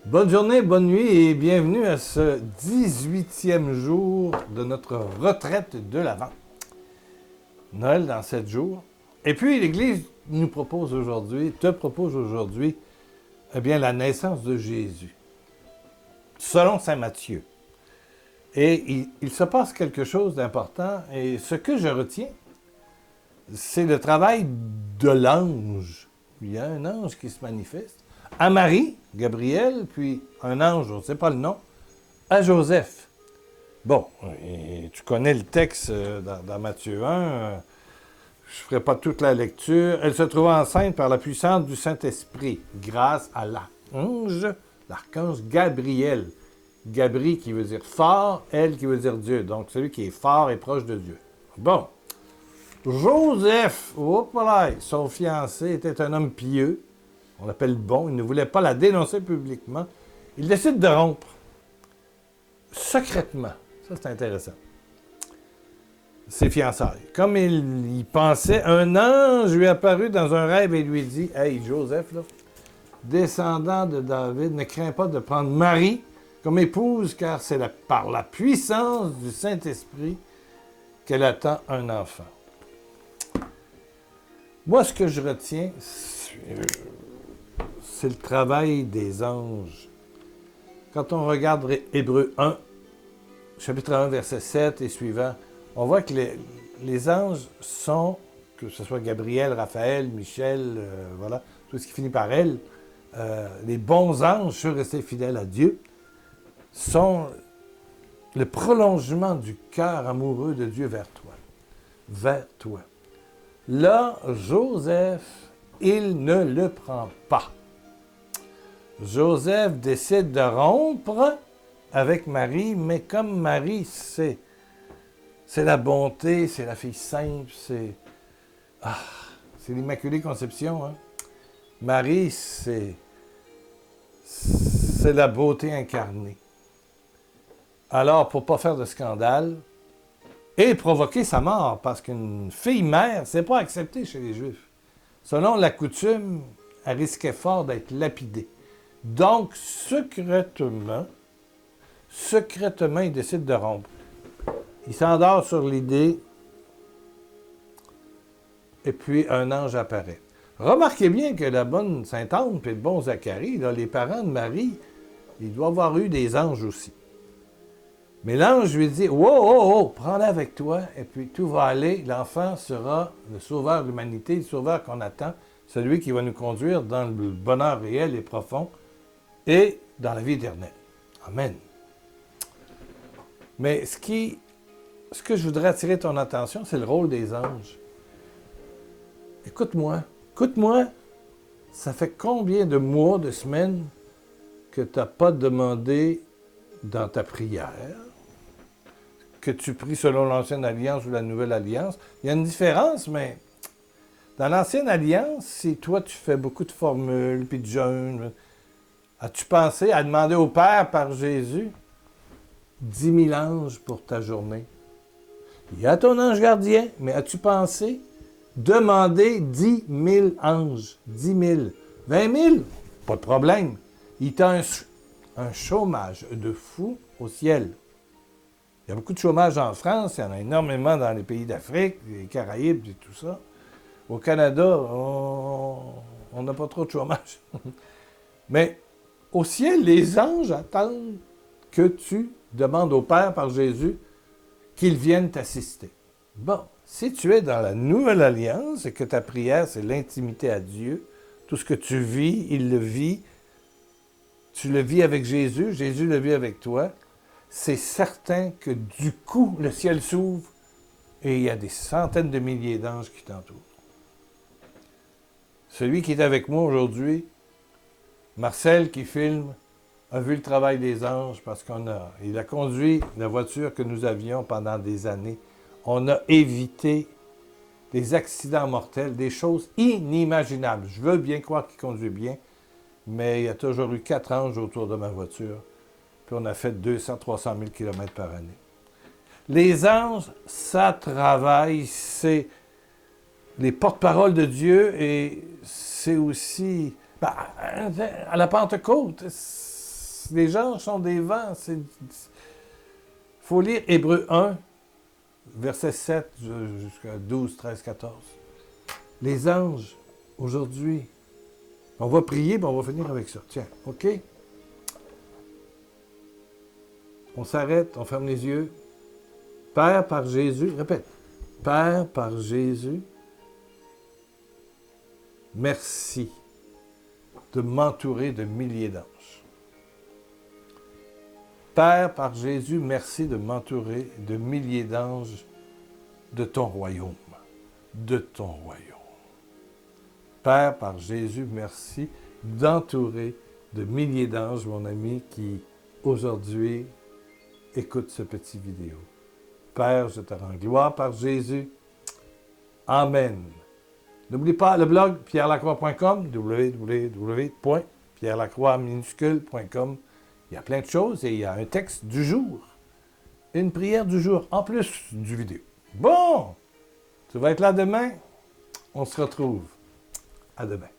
Bonne journée, bonne nuit et bienvenue à ce 18e jour de notre retraite de l'Avent. Noël dans 7 jours. Et puis l'Église nous propose aujourd'hui, te propose aujourd'hui, eh bien, la naissance de Jésus, selon saint Matthieu. Et il se passe quelque chose d'important et ce que je retiens, c'est le travail de l'ange. Il y a un ange qui se manifeste à Marie, Gabriel, puis un ange, on ne sait pas le nom, à Joseph. Bon, et tu connais le texte dans Matthieu 1, je ne ferai pas toute la lecture. Elle se trouva enceinte par la puissance du Saint-Esprit, grâce à l'archange Gabriel. Gabri qui veut dire fort, elle qui veut dire Dieu. Donc celui qui est fort et proche de Dieu. Bon. Joseph, son fiancé, était un homme pieux. On l'appelle bon. Il ne voulait pas la dénoncer publiquement. Il décide de rompre. Secrètement. Ça, c'est intéressant. Ses fiançailles. Comme il y pensait, un ange lui apparut dans un rêve et lui dit « Hey, Joseph, là, descendant de David, ne crains pas de prendre Marie comme épouse, car c'est par la puissance du Saint-Esprit qu'elle attend un enfant. » Moi, ce que je retiens, c'est le travail des anges. Quand on regarde Hébreux 1, chapitre 1, verset 7 et suivant, on voit que les anges sont, que ce soit Gabriel, Raphaël, Michel, voilà, tout ce qui finit par elle, les bons anges, ceux restés fidèles à Dieu, sont le prolongement du cœur amoureux de Dieu vers toi. Vers toi. Là, Joseph, il ne le prend pas. Joseph décide de rompre avec Marie, mais comme Marie, c'est la bonté, c'est la fille simple, c'est l'Immaculée Conception. Hein? Marie, c'est la beauté incarnée. Alors, pour ne pas faire de scandale, et provoquer sa mort, parce qu'une fille-mère, c'est pas accepté chez les Juifs. Selon la coutume, elle risquait fort d'être lapidée. Donc, secrètement, il décide de rompre. Il s'endort sur l'idée, et puis un ange apparaît. Remarquez bien que la bonne Sainte-Anne et le bon Zacharie, là, les parents de Marie, ils doivent avoir eu des anges aussi. Mais l'ange lui dit « Wow, prends-la avec toi, et puis tout va aller. L'enfant sera le sauveur de l'humanité, le sauveur qu'on attend, celui qui va nous conduire dans le bonheur réel et profond et dans la vie éternelle. Amen. » Mais ce que je voudrais attirer ton attention, c'est le rôle des anges. Écoute-moi, ça fait combien de mois, de semaines que tu n'as pas demandé dans ta prière, que tu pries selon l'Ancienne Alliance ou la Nouvelle Alliance. Il y a une différence, mais dans l'Ancienne Alliance, si toi tu fais beaucoup de formules puis de jeûnes, as-tu pensé à demander au Père par Jésus 10 000 anges pour ta journée? Il y a ton ange gardien, mais as-tu pensé demander 10 000 anges? 10 000. 20 000? Pas de problème. Il t'a un chômage de fou au ciel. Il y a beaucoup de chômage en France, il y en a énormément dans les pays d'Afrique, les Caraïbes et tout ça. Au Canada, on n'a pas trop de chômage. Mais au ciel, les anges attendent que tu demandes au Père par Jésus qu'il vienne t'assister. Bon, si tu es dans la Nouvelle Alliance et que ta prière, c'est l'intimité à Dieu, tout ce que tu vis, il le vit, tu le vis avec Jésus, Jésus le vit avec toi, c'est certain que du coup, le ciel s'ouvre et il y a des centaines de milliers d'anges qui t'entourent. Celui qui est avec moi aujourd'hui, Marcel qui filme, a vu le travail des anges parce il a conduit la voiture que nous avions pendant des années. On a évité des accidents mortels, des choses inimaginables. Je veux bien croire qu'il conduit bien, mais il y a toujours eu 4 anges autour de ma voiture. Puis on a fait 200-300 000 km par année. Les anges, ça travaille, c'est les porte-paroles de Dieu et c'est aussi, à la Pentecôte, Les anges sont des vents. Il faut lire Hébreux 1, verset 7 jusqu'à 12, 13, 14. Les anges, aujourd'hui, on va prier, puis on va finir avec ça. Tiens, OK? On s'arrête, on ferme les yeux. Père, par Jésus, répète. Père, par Jésus, merci de m'entourer de milliers d'anges. Père, par Jésus, merci de m'entourer de milliers d'anges de ton royaume. De ton royaume. Père, par Jésus, merci d'entourer de milliers d'anges, mon ami, qui, aujourd'hui, écoute ce petit vidéo. Père, je te rends gloire par Jésus. Amen. N'oublie pas le blog pierrelacroix.com, www.pierrelacroix-minuscule.com. Il y a plein de choses et il y a un texte du jour. Une prière du jour, en plus du vidéo. Bon! Tu vas être là demain? On se retrouve. À demain.